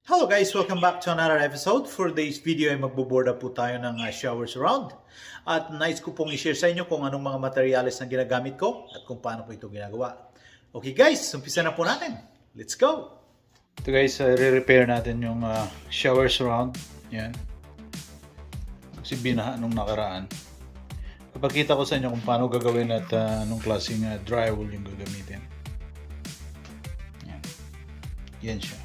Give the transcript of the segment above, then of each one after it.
Hello guys! Welcome back to another episode. For today's video ay magbuborda po tayo ng shower surround. At nais ko pong i-share sa inyo kung anong mga materyales na ginagamit ko at kung paano po ito ginagawa. Okay guys, umpisa na po natin. Let's go! Ito guys, re-repair natin yung shower surround. Yan. Kasi binaha nung nakaraan. Kapagkita ko sa inyo kung paano gagawin at anong klaseng drywall yung gagamitin. Yan. Yan siya.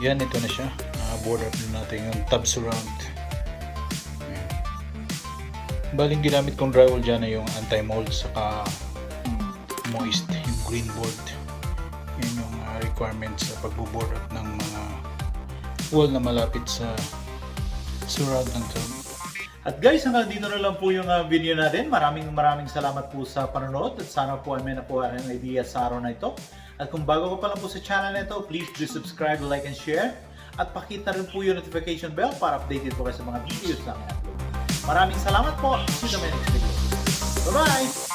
Yan, ito na siya. Border na natin yung tab surround. Baling ginamit kong drywall dyan na yung anti-mold saka moist, yung green board. Yun yung requirements sa pagbo-board up ng mga wall na malapit sa surround ng tub. At guys, hanggang dito na lang po yung video natin. Maraming salamat po sa panonood at sana po ay may nakuha ng idea sa araw na ito. At kung bago ka pa lang po sa channel na ito, please do subscribe, like, and share. At pakita rin po yung notification bell para updated po kayo sa mga videos namin upload. Maraming salamat po. See you in the next video. Bye-bye!